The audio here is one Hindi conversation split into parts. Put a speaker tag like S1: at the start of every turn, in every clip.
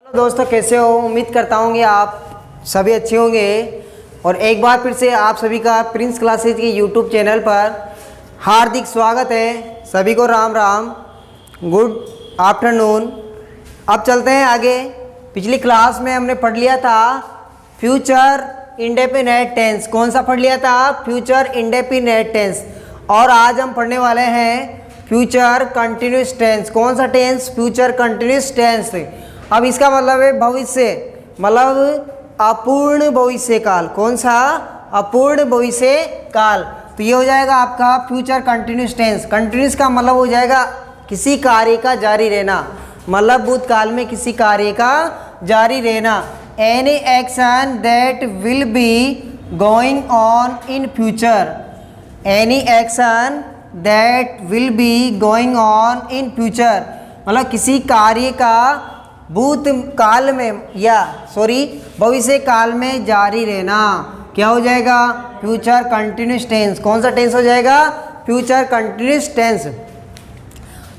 S1: दोस्तों कैसे हो। उम्मीद करता हूँ कि आप सभी अच्छे होंगे और एक बार फिर से आप सभी का प्रिंस क्लासेज के यूट्यूब चैनल पर हार्दिक स्वागत है। सभी को राम राम, गुड आफ्टरनून। अब चलते हैं आगे। पिछली क्लास में हमने पढ़ लिया था फ्यूचर इंडेफिनिट टेंस। कौन सा पढ़ लिया था? Future indefinite tense. और आज हम पढ़ने वाले हैं फ्यूचर कंटिन्यूस टेंस। कौन सा टेंस? Future continuous tense. अब इसका मतलब है भविष्य, मतलब अपूर्ण भविष्य काल। कौन सा? अपूर्ण भविष्य काल। तो ये हो जाएगा आपका फ्यूचर कंटिन्यूस टेंस। कंटिन्यूस का मतलब हो जाएगा किसी कार्य का जारी रहना, मतलब भूतकाल में किसी कार्य का जारी रहना। Any action that will be going on in future. Any action that will be going on in future, मतलब किसी कार्य का भूतकाल में या भविष्य काल में जारी रहना क्या हो जाएगा? Future continuous tense. कौन सा टेंस हो जाएगा? Future continuous tense.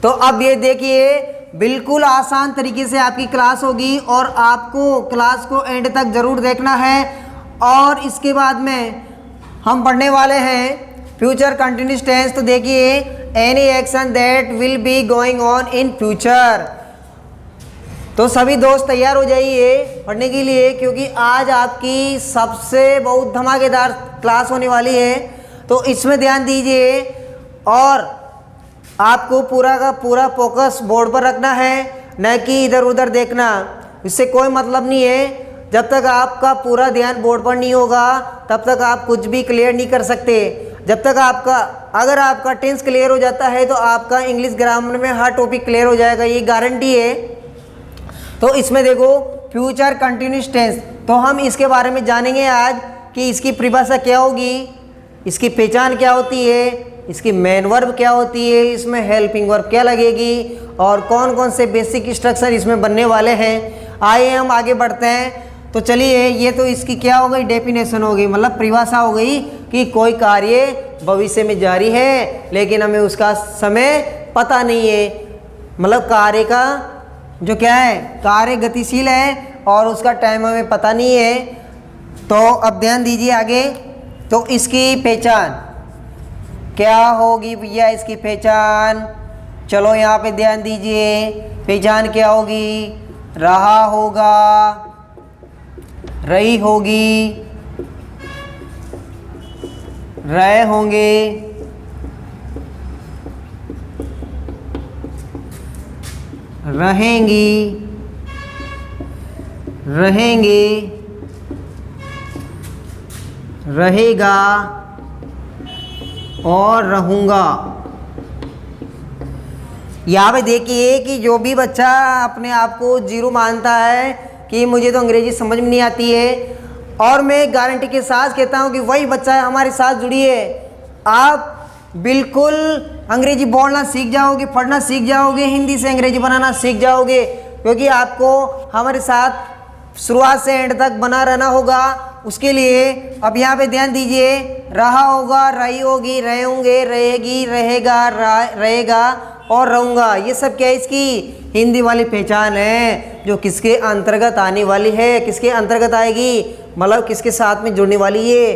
S1: तो अब ये देखिए, बिल्कुल आसान तरीके से आपकी क्लास होगी और आपको क्लास को एंड तक ज़रूर देखना है। और इसके बाद में हम पढ़ने वाले हैं फ्यूचर कंटिन्यूस टेंस। तो देखिए, any action that will be going on in future. तो सभी दोस्त तैयार हो जाइए पढ़ने के लिए, क्योंकि आज आपकी सबसे बहुत धमाकेदार क्लास होने वाली है। तो इसमें ध्यान दीजिए और आपको पूरा का पूरा फोकस बोर्ड पर रखना है, न कि इधर उधर देखना। इससे कोई मतलब नहीं है। जब तक आपका पूरा ध्यान बोर्ड पर नहीं होगा तब तक आप कुछ भी क्लियर नहीं कर सकते। जब तक अगर आपका टेंस क्लियर हो जाता है तो आपका इंग्लिश ग्रामर में हर टॉपिक क्लियर हो जाएगा, ये गारंटी है। तो इसमें देखो फ्यूचर कंटिन्यूस टेंस, तो हम इसके बारे में जानेंगे आज कि इसकी परिभाषा क्या होगी, इसकी पहचान क्या होती है, इसकी मेन वर्ब क्या होती है, इसमें हेल्पिंग वर्ब क्या लगेगी और कौन कौन से बेसिक स्ट्रक्चर इसमें बनने वाले हैं। आइए हम आगे बढ़ते हैं। तो चलिए, ये तो इसकी क्या हो गई? डेफिनेशन हो गई, मतलब परिभाषा हो गई कि कोई कार्य भविष्य में जारी है लेकिन हमें उसका समय पता नहीं है। मतलब कार्य का जो क्या है, कार्य गतिशील है और उसका टाइम हमें पता नहीं है। तो अब ध्यान दीजिए आगे। तो इसकी पहचान क्या होगी भैया? इसकी पहचान, चलो यहाँ पे ध्यान दीजिए। पहचान क्या होगी? रहा होगा, रही होगी, रहे होंगे, रहेंगी, रहेंगे, रहेगा और रहूँगा। यहाँ पे देखिए कि जो भी बच्चा अपने आप को जीरो मानता है कि मुझे तो अंग्रेजी समझ में नहीं आती है, और मैं गारंटी के साथ कहता हूँ कि वही बच्चा है हमारे साथ जुड़िए। आप बिल्कुल अंग्रेजी बोलना सीख जाओगे, पढ़ना सीख जाओगे, हिंदी से अंग्रेजी बनाना सीख जाओगे, क्योंकि आपको हमारे साथ शुरुआत से एंड तक बना रहना होगा। उसके लिए अब यहाँ पे ध्यान दीजिए, रहा होगा, रही होगी, रहे होंगे, रहेगी, रहेगा, रहेगा और रहूँगा, ये सब क्या है? इसकी हिंदी वाली पहचान है जो किसके अंतर्गत आने वाली है। किसके अंतर्गत आएगी? मतलब किसके साथ में जुड़ने वाली है?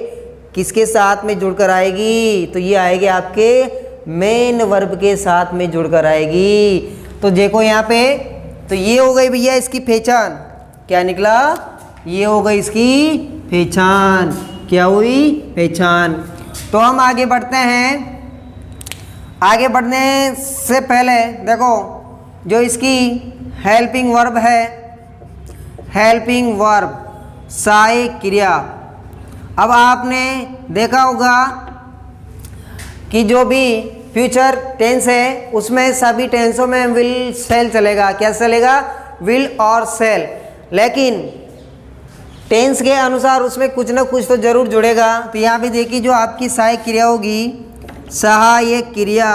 S1: किसके साथ में जुड़कर आएगी? तो ये आएगी आपके मेन वर्ब के साथ में जुड़कर आएगी। तो देखो यहाँ पे, तो ये हो गई भैया इसकी पहचान। क्या निकला? ये हो गई इसकी पहचान। क्या हुई? पहचान। तो हम आगे बढ़ते हैं। आगे बढ़ने से पहले देखो, जो इसकी हेल्पिंग वर्ब है, हेल्पिंग वर्ब सहायक क्रिया। अब आपने देखा होगा कि जो भी फ्यूचर टेंस है उसमें सभी टेंसों में विल सेल चलेगा। क्या चलेगा? विल और सेल। लेकिन टेंस के अनुसार उसमें कुछ ना कुछ तो जरूर जुड़ेगा। तो यहाँ पे देखिए, जो आपकी सहायक क्रिया होगी, सहायक क्रिया,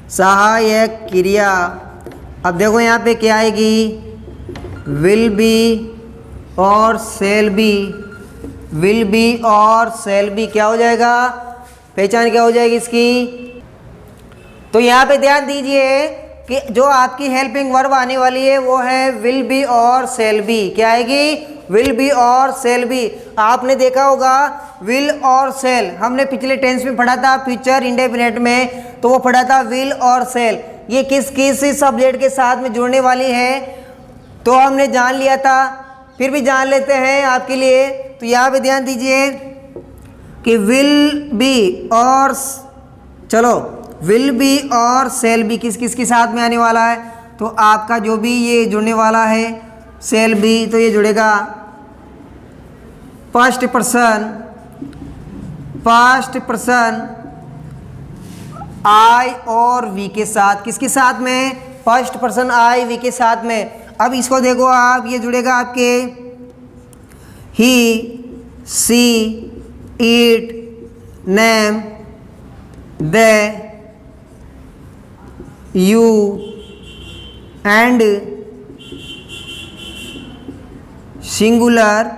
S1: सहायक क्रिया। अब देखो यहाँ पे क्या आएगी? विल बी और सेल बी। विल बी और सेल बी क्या हो जाएगा? पहचान क्या हो जाएगी इसकी? तो यहाँ पे ध्यान दीजिए, कि जो आपकी हेल्पिंग वर्ब आने वाली है वो है विल बी और सेल बी। क्या आएगी? विल बी और सेल बी। आपने देखा होगा विल और सेल हमने पिछले टेंस में पढ़ा था, फ्यूचर इंडेफिनिट में, तो वो पढ़ा था विल और सेल ये किस किस सब्जेक्ट के साथ में जुड़ने वाली है, तो हमने जान लिया था, फिर भी जान लेते हैं आपके लिए। तो यहाँ पे ध्यान दीजिए कि विल बी और चलो विल बी और सेल बी किस किस के साथ में आने वाला है, तो आपका जो भी ये जुड़ने वाला है सेल बी, तो ये जुड़ेगा फर्स्ट पर्सन आई और वी के साथ। किसके साथ में? फर्स्ट पर्सन आई वी के साथ में। अब इसको देखो आप, ये जुड़ेगा आपके ही, she, it, name, they, you and singular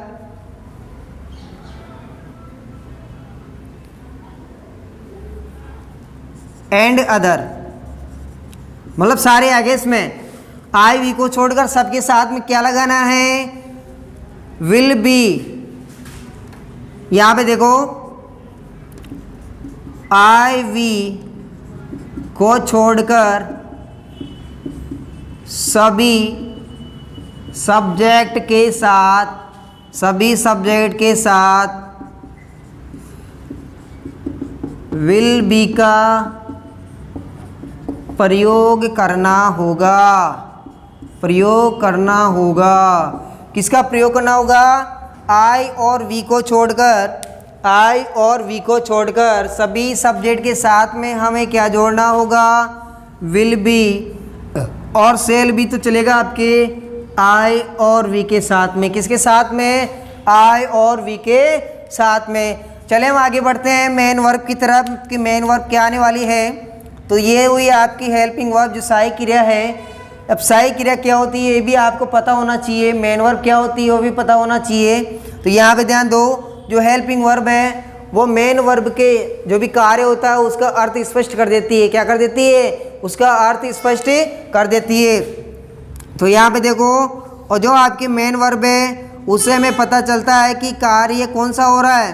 S1: and other, मतलब सारे आगे इसमें आई वी को छोड़कर सबके साथ में क्या लगाना है? Will be. यहां पे देखो आई वी को छोड़कर सभी सब्जेक्ट के साथ विल बी का प्रयोग करना होगा। किसका प्रयोग करना होगा? आई और वी को छोड़कर सभी सब्जेक्ट के साथ में हमें क्या जोड़ना होगा? विल बी और सेल बी तो चलेगा आपके आई और वी के साथ में। किसके साथ में? आई और वी के साथ में। चले हम आगे बढ़ते हैं मेन वर्ब की तरफ कि मेन वर्ब क्या आने वाली है। तो ये हुई आपकी हेल्पिंग वर्ब जो सहायक क्रिया है। अब सहायक क्रिया क्या होती है ये भी आपको पता होना चाहिए, मेन वर्ब क्या होती है वो भी पता होना चाहिए। तो यहाँ पे ध्यान दो, जो हेल्पिंग वर्ब है वो मेन वर्ब के जो भी कार्य होता है उसका अर्थ स्पष्ट कर देती है। क्या कर देती है? उसका अर्थ स्पष्ट कर देती है। तो यहाँ पे देखो, और जो आपकी मेन वर्ब है उससे हमें पता चलता है कि कार्य कौन सा हो रहा है,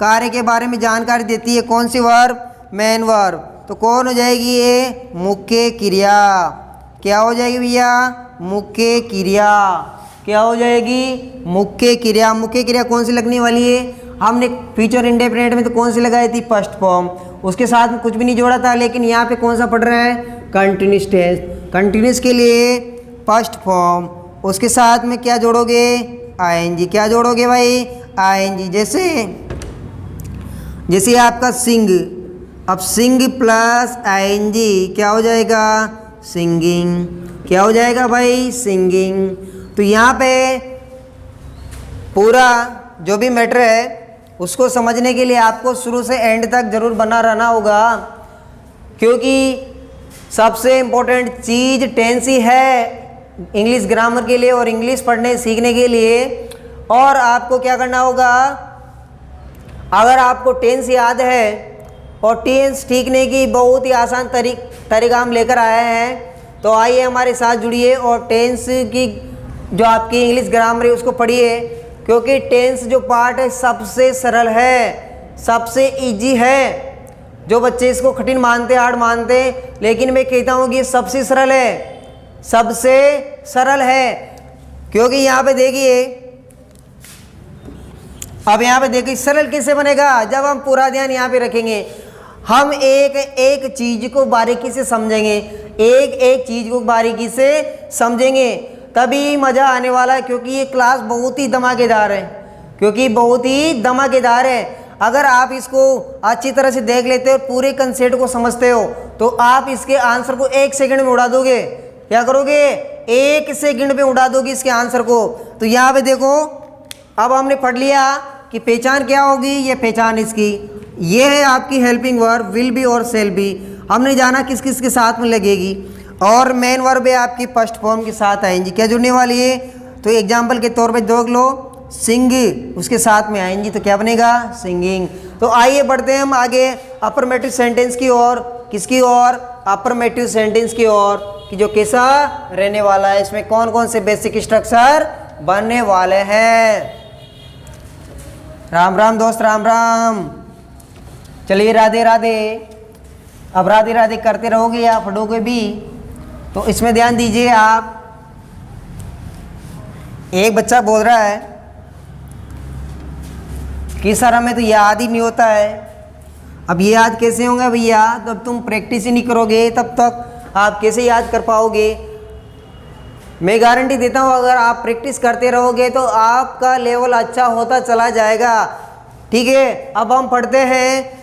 S1: कार्य के बारे में जानकारी देती है। कौन सी वर्ब? Main verb. तो कौन हो जाएगी ये? मुख्य क्रिया। क्या हो जाएगी भैया? मुख्य क्रिया। क्या हो जाएगी? मुख्य क्रिया। मुख्य क्रिया कौन सी लगने वाली है? हमने फ्यूचर इंडेफिनिट में तो कौन सी लगाई थी? First form. उसके साथ में कुछ भी नहीं जोड़ा था, लेकिन यहाँ पे कौन सा पढ़ रहा है? Continuous tense. कंटिन्यूस के लिए फर्स्ट फॉर्म, उसके साथ में क्या जोड़ोगे? आईएनजी। क्या जोड़ोगे भाई? आईएनजी। जैसे आपका सिंग, अब सिंग प्लस आईएनजी क्या हो जाएगा? सिंगिंग। क्या हो जाएगा भाई? सिंगिंग। तो यहाँ पे पूरा जो भी मैटर है उसको समझने के लिए आपको शुरू से एंड तक जरूर बना रहना होगा, क्योंकि सबसे इम्पोर्टेंट चीज़ टेंस ही है इंग्लिश ग्रामर के लिए और इंग्लिश पढ़ने सीखने के लिए। और आपको क्या करना होगा, अगर आपको टेंस याद है और टेंस सीखने की बहुत ही आसान तरीका हम लेकर आए हैं, तो आइए हमारे साथ जुड़िए और टेंस की जो आपकी इंग्लिश ग्रामर है उसको पढ़िए, क्योंकि टेंस जो पार्ट है सबसे सरल है, सबसे इजी है। जो बच्चे इसको कठिन मानते, हार्ड मानते, लेकिन मैं कहता हूँ कि ये सबसे सरल है, सबसे सरल है। क्योंकि यहाँ पे देखिए, अब यहाँ पे देखिए सरल कैसे बनेगा, जब हम पूरा ध्यान यहाँ पे रखेंगे, हम एक एक चीज को बारीकी से समझेंगे, एक एक चीज को बारीकी से समझेंगे, तभी मज़ा आने वाला है। क्योंकि ये क्लास बहुत ही धमाकेदार है, अगर आप इसको अच्छी तरह से देख लेते हो और पूरे कंसेप्ट को समझते हो तो आप इसके आंसर को 1 सेकंड में उड़ा दोगे। क्या करोगे? 1 सेकंड में उड़ा दोगे इसके आंसर को। तो यहाँ पे देखो, अब हमने पढ़ लिया कि पहचान क्या होगी, ये पहचान इसकी, ये है आपकी हेल्पिंग वर्ब विल बी और शेल बी। हमने जाना किस किस के साथ में लगेगी, और मेन वर्ब है आपकी फर्स्ट फॉर्म के साथ आएंगी। क्या जुड़ने वाली है? तो एग्जाम्पल के तौर पे देख लो, सिंग, उसके साथ में आएंगी तो क्या बनेगा? सिंगिंग। तो आइए बढ़ते हैं हम आगे अफर्मेटिव सेंटेंस की ओर। किसकी ओर? अफर्मेटिव सेंटेंस की ओर। कि जो कैसा रहने वाला है, इसमें कौन कौन से बेसिक स्ट्रक्चर बनने वाले हैं। राम राम दोस्त, राम राम। चलिए राधे राधे। अब राधे राधे करते रहोगे या पढ़ोगे भी, तो इसमें ध्यान दीजिए आप। एक बच्चा बोल रहा है कि सर हमें तो याद ही नहीं होता है। अब ये याद कैसे होगा भैया, तब तुम प्रैक्टिस ही नहीं करोगे तब तक आप कैसे याद कर पाओगे। मैं गारंटी देता हूँ अगर आप प्रैक्टिस करते रहोगे तो आपका लेवल अच्छा होता चला जाएगा। ठीक है, अब हम पढ़ते हैं।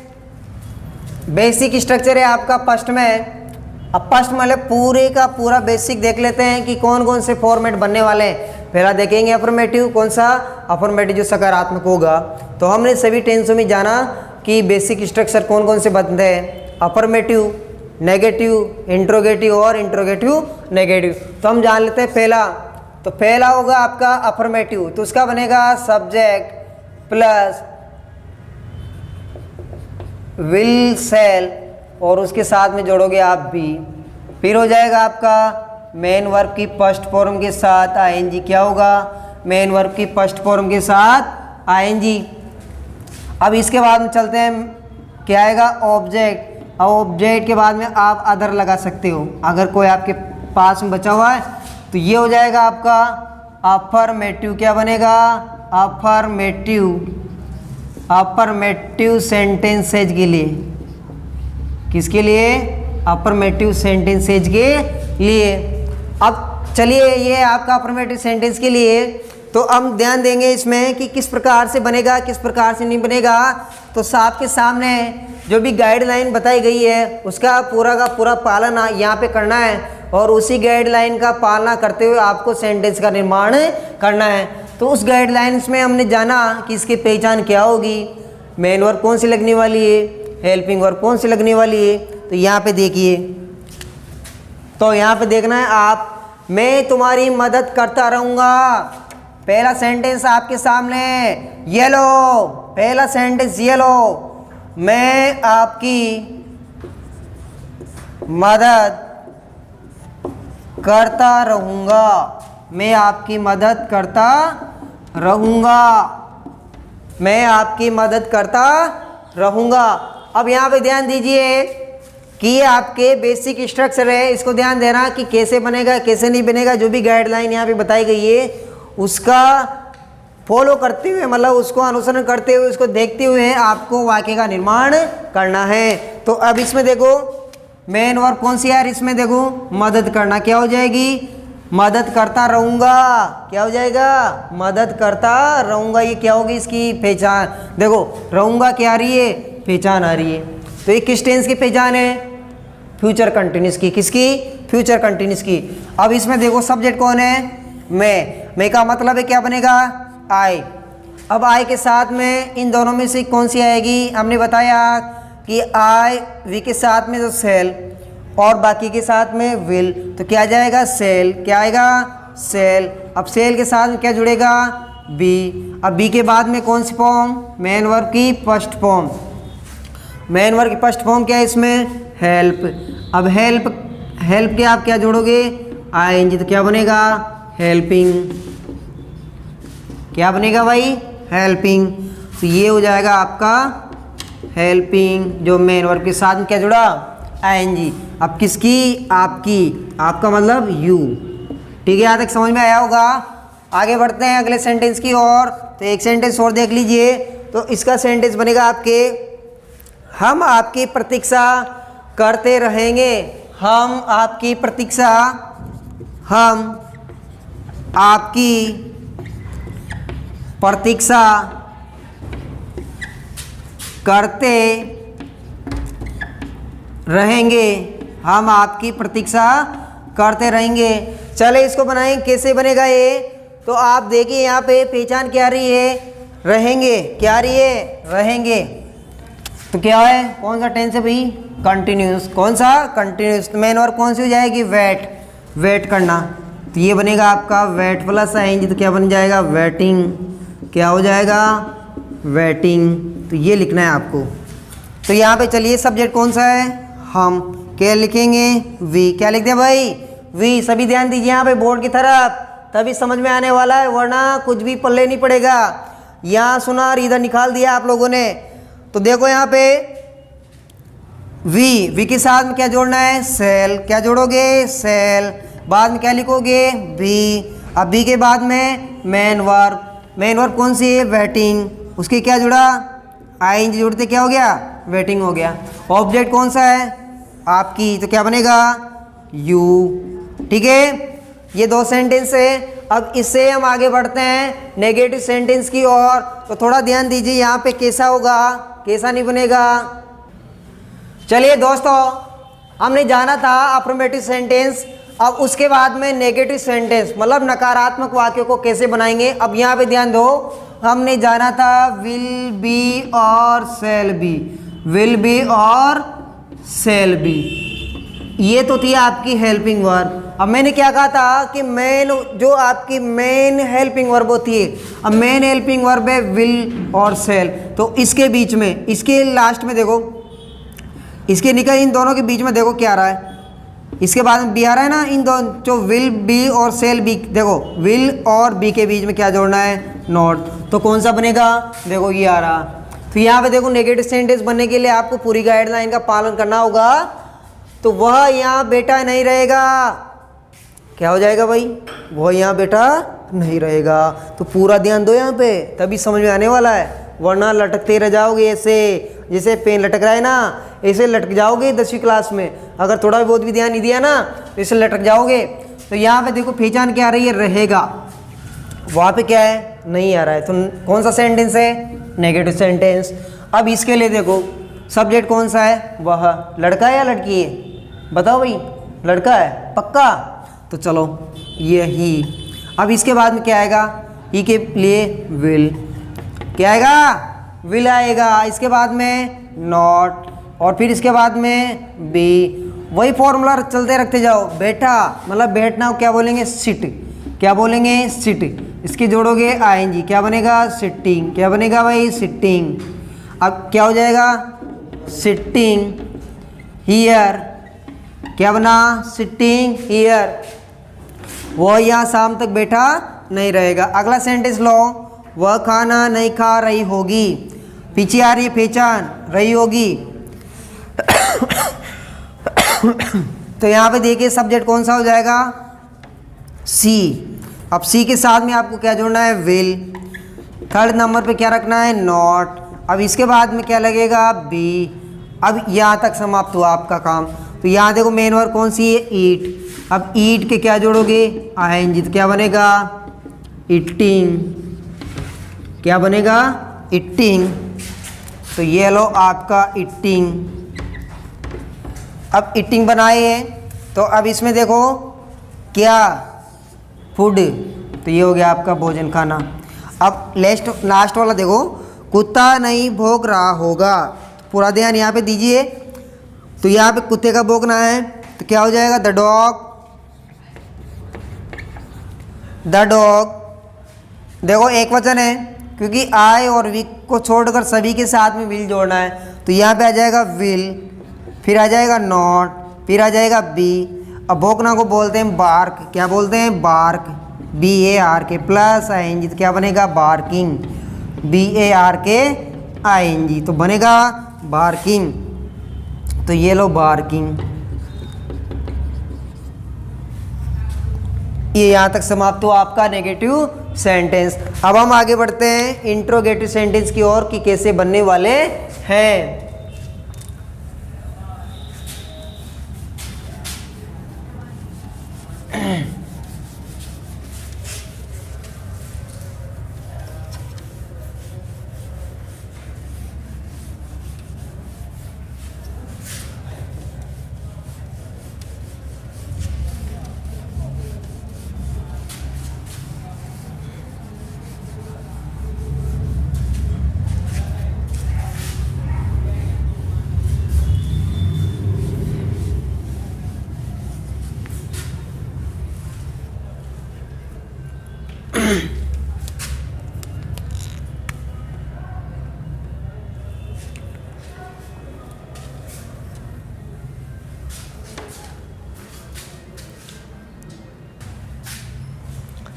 S1: बेसिक स्ट्रक्चर है आपका फर्स्ट में। अब फर्स्ट मतलब पूरे का पूरा बेसिक देख लेते हैं कि कौन कौन से फॉर्मेट बनने वाले हैं। पहला देखेंगे अफर्मेटिव, कौन सा अफर्मेटिव जो सकारात्मक होगा। तो हमने सभी टेंसों में जाना कि बेसिक स्ट्रक्चर कौन कौन से बनते हैं, अफर्मेटिव, नेगेटिव, इंट्रोगेटिव और इंट्रोगेटिव नेगेटिव। तो हम जान लेते हैं पहला। तो पहला होगा आपका अफर्मेटिव, तो उसका बनेगा सब्जेक्ट प्लस विल सेल और उसके साथ में जोड़ोगे आप भी। फिर हो जाएगा आपका मेन वर्ब की फर्स्ट फॉर्म के साथ आईएनजी। क्या होगा, मेन वर्ब की फर्स्ट फॉर्म के साथ आईएनजी। अब इसके बाद में चलते हैं, क्या आएगा, ऑब्जेक्ट। अब ऑब्जेक्ट के बाद में आप अदर लगा सकते हो अगर कोई आपके पास में बचा हुआ है। तो ये हो जाएगा आपका अफर्मेटिव। क्या बनेगा, अफर्मेटिव। अफर्मेटिव सेंटेंसेज के लिए, किसके लिए, अफर्मेटिव सेंटेंसेज के लिए। अब चलिए ये आपका अफर्मेटिव सेंटेंस के लिए, तो हम ध्यान देंगे इसमें कि किस प्रकार से बनेगा, किस प्रकार से नहीं बनेगा। तो आपके सामने जो भी गाइडलाइन बताई गई है उसका पूरा का पूरा पालन यहाँ पे करना है और उसी गाइडलाइन का पालना करते हुए आपको सेंटेंस का निर्माण करना है। तो उस गाइडलाइंस में हमने जाना कि इसकी पहचान क्या होगी, मेन वर्ब कौन सी लगने वाली है, हेल्पिंग वर्ब कौन सी लगने वाली है। तो यहाँ पे देखिए, तो यहाँ पे देखना है आप, मैं तुम्हारी मदद करता रहूँगा। पहला सेंटेंस आपके सामने, येलो। पहला सेंटेंस येलो, मैं आपकी मदद करता रहूँगा। मैं आपकी मदद करता रहूँगा। मैं आपकी मदद करता रहूँगा। अब यहाँ पे ध्यान दीजिए कि ये आपके बेसिक स्ट्रक्चर है, इसको ध्यान देना कि कैसे बनेगा कैसे नहीं बनेगा। जो भी गाइडलाइन यहाँ पे बताई गई है उसका फॉलो करते हुए, मतलब उसको अनुसरण करते हुए, उसको देखते हुए आपको वाक्य का निर्माण करना है। तो अब इसमें देखो मेन वर्ब कौन सी यार, इसमें देखो मदद करना। क्या हो जाएगी, मदद करता रहूँगा। क्या हो जाएगा, मदद करता रहूँगा। ये क्या होगी, इसकी पहचान। देखो रहूँगा क्या आ रही है, पहचान आ रही है। तो ये किस टेंस की पहचान है, फ्यूचर कंटिन्यूस की। किसकी, फ्यूचर कंटिन्यूस की। अब इसमें देखो सब्जेक्ट कौन है, मैं का मतलब है क्या बनेगा, आई। अब आई के साथ में इन दोनों में से कौन सी आएगी, हमने बताया कि आई वी के साथ में जो सेल और बाकी के साथ में विल, तो क्या जाएगा, सेल। क्या आएगा, सेल। अब सेल के साथ में क्या जुड़ेगा, बी। अब बी के बाद में कौन सी फॉर्म, मेन वर्ब की फर्स्ट फॉर्म। मेन वर्ब की फर्स्ट फॉर्म क्या है इसमें, हेल्प। अब हेल्प के आप क्या जोड़ोगे, आईएनजी। तो क्या बनेगा, हेल्पिंग। क्या बनेगा भाई, हेल्पिंग। तो ये हो जाएगा आपका हेल्पिंग, जो मेन वर्ब के साथ में क्या जुड़ा, आईएनजी। अब किसकी, आपकी। आपका मतलब यू। ठीक है, यहाँ तक समझ में आया होगा। आगे बढ़ते हैं अगले सेंटेंस की ओर। तो एक सेंटेंस और देख लीजिए। तो इसका सेंटेंस बनेगा आपके, हम आपकी प्रतीक्षा करते रहेंगे। हम आपकी प्रतीक्षा, हम आपकी प्रतीक्षा करते रहेंगे। हम आपकी प्रतीक्षा करते रहेंगे। चले इसको बनाएं, कैसे बनेगा ये। तो आप देखिए यहाँ पे पहचान क्या रही है, रहेंगे। क्या रही है, रहेंगे। तो क्या है, कौन सा टेंस है भाई, कंटिन्यूस। कौन सा, कंटिन्यूस। मेन वर्ब कौन सी हो जाएगी, वेट। वेट करना। तो ये बनेगा आपका वेट प्लस आएंगे। तो क्या बन जाएगा, वेटिंग। क्या हो जाएगा, वेटिंग। तो ये लिखना है आपको। तो यहाँ पे चलिए सब्जेक्ट कौन सा है, हम। क्या लिखेंगे, वी। क्या लिख दिया भाई, वी। सभी ध्यान दीजिए यहाँ पे बोर्ड की तरफ, तभी समझ में आने वाला है, वरना कुछ भी पल्ले नहीं पड़ेगा। यहाँ सुना और इधर निकाल दिया आप लोगों ने। तो देखो यहाँ पे वी के साथ में क्या जोड़ना है, सेल। क्या जोड़ोगे, सेल। बाद में क्या लिखोगे, बी। अब बी के बाद में मेन वर्ब। मेन वर्ब कौन सी है, वेटिंग। उसके क्या जुड़ा, आईएनजी जुड़ते क्या हो गया, वेटिंग हो गया। ऑब्जेक्ट कौन सा है, आपकी, तो क्या बनेगा, यू। ठीक है, ये दो सेंटेंस है। अब इससे हम आगे बढ़ते हैं नेगेटिव सेंटेंस की ओर। तो थोड़ा ध्यान दीजिए यहाँ पे कैसा होगा, कैसा नहीं बनेगा। चलिए दोस्तों, हमने जाना था अफर्मेटिव सेंटेंस। अब उसके बाद में नेगेटिव सेंटेंस मतलब नकारात्मक वाक्यों को कैसे बनाएंगे। अब यहाँ पे ध्यान दो, हमने जाना था विल बी और सेल बी। विल बी और सेल बी, ये तो थी आपकी हेल्पिंग वर्ब। अब मैंने क्या कहा था कि मेन, जो आपकी मेन हेल्पिंग वर्ब होती है, अब मेन हेल्पिंग वर्ब है विल और सेल। तो इसके बीच में, इसके लास्ट में देखो, इसके निकल इन दोनों के बीच में देखो क्या आ रहा है, इसके बाद में बी आ रहा है ना। इन दोनों जो विल बी और सेल बी, देखो विल और बी के बीच में क्या जोड़ना है, नॉट। तो कौन सा बनेगा, देखो ये आ रहा। तो यहाँ पे देखो नेगेटिव सेंटेंस बनने के लिए आपको पूरी गाइडलाइन का पालन करना होगा। तो वह यहाँ बेटा नहीं रहेगा, क्या हो जाएगा भाई, वह यहाँ बेटा नहीं रहेगा। तो पूरा ध्यान दो यहाँ पे, तभी समझ में आने वाला है, वरना लटकते रह जाओगे ऐसे, जैसे पेन लटक रहा है ना, ऐसे लटक जाओगे 10वीं क्लास में। अगर थोड़ा बहुत भी ध्यान नहीं दिया ना तो ऐसे लटक जाओगे। तो यहाँ पे देखो पहचान क्या आ रही है, रहेगा। वहाँ पे क्या है, नहीं आ रहा है। तो कौन सा सेंटेंस है, नेगेटिव सेंटेंस। अब इसके लिए देखो सब्जेक्ट कौन सा है, वह। लड़का है या लड़की है, बताओ भाई, लड़का है पक्का। तो चलो ये ही। अब इसके बाद में क्या आएगा, ही के लिए विल, क्या आएगा, विल आएगा। इसके बाद में नॉट, और फिर इसके बाद में बी। वही फॉर्मूला चलते रखते जाओ। बैठा मतलब बैठना क्या बोलेंगे, सिट। क्या बोलेंगे, सिट। इसकी जोड़ोगे आईएनजी, क्या बनेगा, सिटिंग। क्या बनेगा भाई, सिटिंग। अब क्या हो जाएगा, सिटिंग हियर। क्या बना, सिटिंग हियर। वो यहाँ शाम तक बैठा नहीं रहेगा। अगला सेंटेंस लो, वह खाना नहीं खा रही होगी। पीछे आ रही है पहचान, रही होगी। तो यहाँ पे देखिए सब्जेक्ट कौन सा हो जाएगा, सी। अब सी के साथ में आपको क्या जोड़ना है, विल। थर्ड नंबर पे क्या रखना है, नॉट। अब इसके बाद में क्या लगेगा, बी। अब यहाँ तक समाप्त हुआ आपका काम। तो यहाँ देखो मेन वर्ब कौन सी है, ईट। अब ईट के क्या जोड़ोगे, आईएनजी। तो क्या बनेगा, ईटिंग। क्या बनेगा, ईटिंग। तो ये लो आपका ईटिंग। अब ईटिंग बनाए हैं, तो अब इसमें देखो क्या, फूड। तो ये हो गया आपका भोजन खाना। अब लास्ट वाला देखो, कुत्ता नहीं भौंक रहा होगा। पूरा ध्यान यहाँ पे दीजिए। तो यहाँ पे कुत्ते का भौंकना है, तो क्या हो जाएगा, द डॉग। द डॉग देखो एक वचन है, क्योंकि आई और वी को छोड़कर सभी के साथ में विल जोड़ना है। तो यहाँ पे आ जाएगा विल, फिर आ जाएगा नॉट, फिर आ जाएगा बी। अब भौंकना को बोलते हैं बार्क। क्या बोलते हैं, बार्क। BARK plus ING. तो क्या बनेगा, बार्किंग। BARK आईएनजी, तो बनेगा बार्किंग। तो ये लो बार्किंग। ये यहाँ तक समाप्त हुआ आपका नेगेटिव सेंटेंस। अब हम आगे बढ़ते हैं इंट्रोगेटिव सेंटेंस की ओर कि कैसे बनने वाले हैं।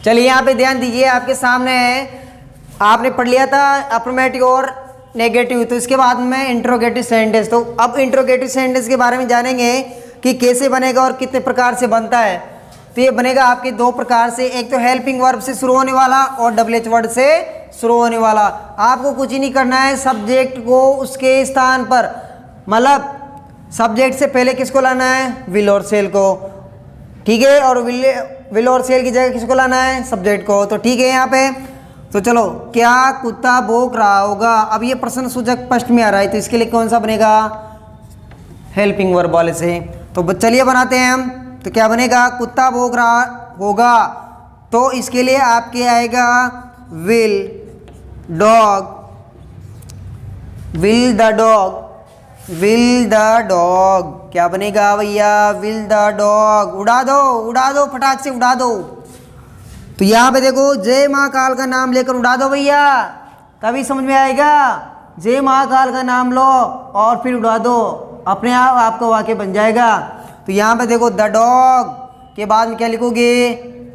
S1: चलिए यहाँ पे ध्यान दीजिए, आपके सामने है, आपने पढ़ लिया था अफर्मेटिव और नेगेटिव, तो इसके बाद में इंट्रोगेटिव सेंटेंस। तो अब इंट्रोगेटिव सेंटेंस के बारे में जानेंगे कि कैसे बनेगा और कितने प्रकार से बनता है। तो ये बनेगा आपके दो प्रकार से, एक तो हेल्पिंग वर्ब से शुरू होने वाला और WH वर्ड से शुरू होने वाला। आपको कुछ ही नहीं करना है, सब्जेक्ट को उसके स्थान पर, मतलब सब्जेक्ट से पहले किसको लाना है, विल और सेल को, ठीक है, और विल और सेल की जगह किसको लाना है, सब्जेक्ट को। तो ठीक है यहाँ पे, तो चलो, क्या कुत्ता भौंक रहा होगा। अब ये प्रश्न सूचक प्रश्न में आ रहा है, तो इसके लिए कौन सा बनेगा, हेल्पिंग वर्ब वाले से। तो चलिए बनाते हैं हम। तो क्या बनेगा, कुत्ता भौंक रहा होगा, तो इसके लिए आपके आएगा will dog, will the dog, will the dog. क्या बनेगा भैया, विल द डॉग। उड़ा दो फटाक से उड़ा दो। तो यहाँ पे देखो, जय महाकाल का नाम लेकर उड़ा दो भैया, तभी समझ में आएगा। जय महाकाल का नाम लो और फिर उड़ा दो, अपने आप आपका वाक्य बन जाएगा। तो यहाँ पे देखो, द डॉग के बाद में क्या लिखोगे,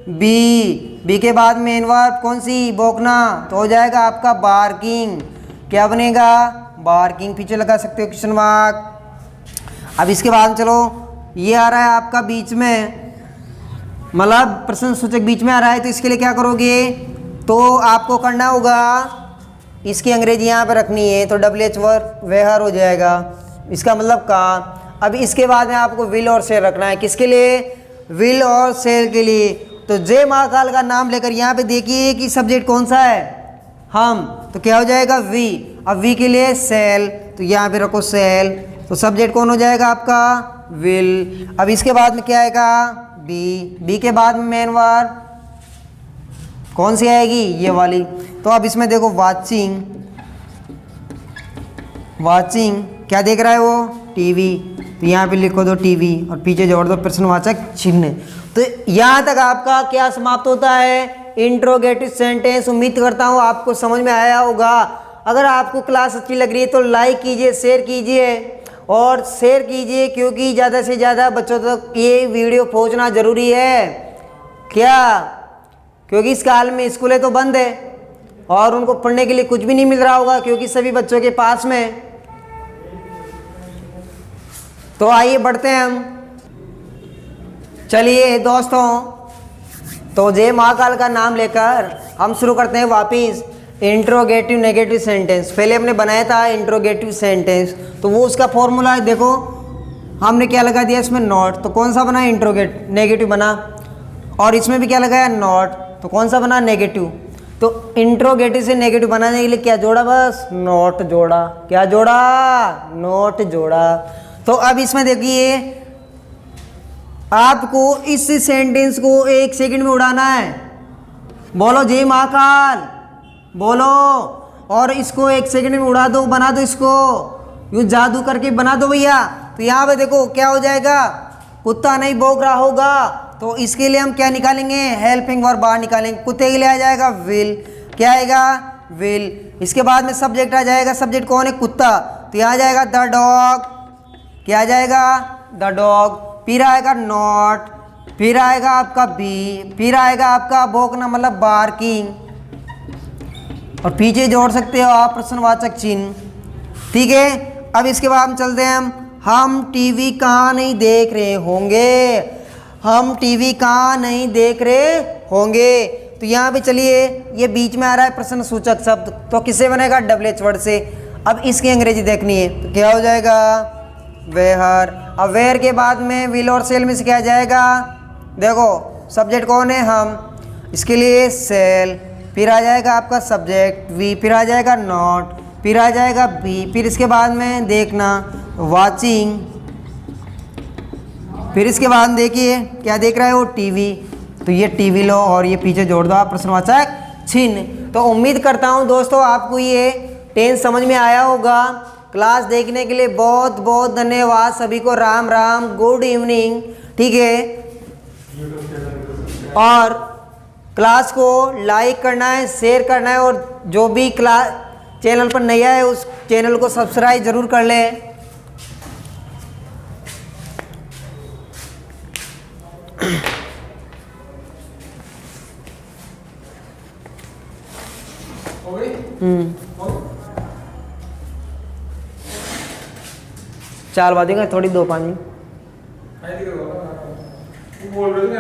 S1: बी के बाद मेन वर्ब कौन सी, भौंकना, तो हो जाएगा आपका बार्किंग। क्या बनेगा, बार्किंग। पीछे लगा सकते हो क्वेश्चन मार्क। अब इसके बाद चलो, ये आ रहा है आपका बीच में, मतलब प्रश्न सूचक बीच में आ रहा है, तो इसके लिए क्या करोगे, तो आपको करना होगा, इसकी अंग्रेजी यहाँ पे रखनी है, तो WH वर्ब वेयर हो जाएगा, इसका मतलब का। अब इसके बाद में आपको विल और सेल रखना है, किसके लिए, विल और सेल के लिए। तो जय महाकाल का नाम लेकर यहाँ पे देखिए कि सब्जेक्ट कौन सा है, हम, तो क्या हो जाएगा, वी। अब वी के लिए सेल, तो यहाँ पे रखो सेल, तो सब्जेक्ट कौन हो जाएगा आपका, विल। अब इसके बाद में क्या आएगा, बी के बाद में मेन वर्ब कौन सी आएगी, ये वाली। तो अब इसमें देखो, वाचिंग, क्या देख रहा है वो, टीवी, तो यहाँ पे लिखो दो टीवी और पीछे जोड़ दो प्रश्नवाचक चिन्ह। तो यहाँ तक आपका क्या समाप्त होता है, इंट्रोगेटिव सेंटेंस। उम्मीद करता हूँ आपको समझ में आया होगा। अगर आपको क्लास अच्छी लग रही है तो लाइक कीजिए, शेयर कीजिए और शेयर कीजिए, क्योंकि ज़्यादा से ज़्यादा बच्चों तक ये वीडियो पहुँचना ज़रूरी है। क्या, क्योंकि इस काल में स्कूलें तो बंद है और उनको पढ़ने के लिए कुछ भी नहीं मिल रहा होगा, क्योंकि सभी बच्चों के पास में। तो आइए बढ़ते हैं हम। चलिए दोस्तों, तो जय महाकाल का नाम लेकर हम शुरू करते हैं वापिस इंट्रोगेटिव नेगेटिव सेंटेंस। पहले हमने बनाया था इंट्रोगेटिव सेंटेंस, तो वो उसका फॉर्मूला है, देखो हमने क्या लगा दिया इसमें, नॉट, तो कौन सा बना, इंट्रोगेट नेगेटिव बना। और इसमें भी क्या लगाया, नॉट, तो कौन सा बना, नेगेटिव। तो इंट्रोगेटिव से नेगेटिव बनाने के लिए क्या जोड़ा, बस नॉट जोड़ा। क्या जोड़ा, नॉट जोड़ा। तो अब इसमें देखिए, आपको इस सेंटेंस को 1 सेकंड में उड़ाना है। बोलो जय महाकाल, बोलो, और इसको 1 सेकंड में उड़ा दो, बना दो इसको, यूँ जादू करके बना दो भैया। तो यहाँ पे देखो क्या हो जाएगा, कुत्ता नहीं भौंक रहा होगा, तो इसके लिए हम क्या निकालेंगे, हेल्पिंग वर्ब बाहर निकालेंगे। कुत्ते के लिए आ जाएगा विल, क्या आएगा, विल। इसके बाद में सब्जेक्ट आ जाएगा, सब्जेक्ट कौन है, कुत्ता, तो यहाँ आ जाएगा द डॉग, क्या आ जाएगा, द डॉग। फिर आएगा नॉट, फिर आएगा आपका बी, फिर आएगा आपका भौंकना मतलब बार्किंग, और पीछे जोड़ सकते हो आप प्रश्नवाचक चिन्ह, ठीक है। अब इसके बाद हम चलते हैं, हम टीवी कहाँ नहीं देख रहे होंगे, हम टीवी कहाँ नहीं देख रहे होंगे। तो यहाँ पे चलिए, ये बीच में आ रहा है प्रश्न सूचक शब्द, तो किससे बनेगा, WH वर्ड से। अब इसकी अंग्रेजी देखनी है, तो क्या हो जाएगा, वेयर। अब वेयर के बाद में विल और सेल में से क्या जाएगा, देखो सब्जेक्ट कौन है, हम, इसके लिए सेल, फिर आ जाएगा आपका सब्जेक्ट वी, फिर आ जाएगा नॉट, फिर आ जाएगा बी, फिर इसके बाद में देखना वाचिंग, फिर इसके बाद देखिए क्या देख रहा है वो, टीवी, तो ये टीवी लो और ये पीछे जोड़ दो आप प्रश्नवाचक चिन्ह। तो उम्मीद करता हूँ दोस्तों आपको ये टेंस समझ में आया होगा। क्लास देखने के लिए बहुत बहुत धन्यवाद सभी को, राम राम, गुड इवनिंग, ठीक है। और क्लास को लाइक करना है, शेयर करना है, और जो भी क्लास चैनल पर नया है उस चैनल को सब्सक्राइब जरूर कर लें। चाल बाजेगा थोड़ी 2-5 मिनट।
S2: बोल रहे थे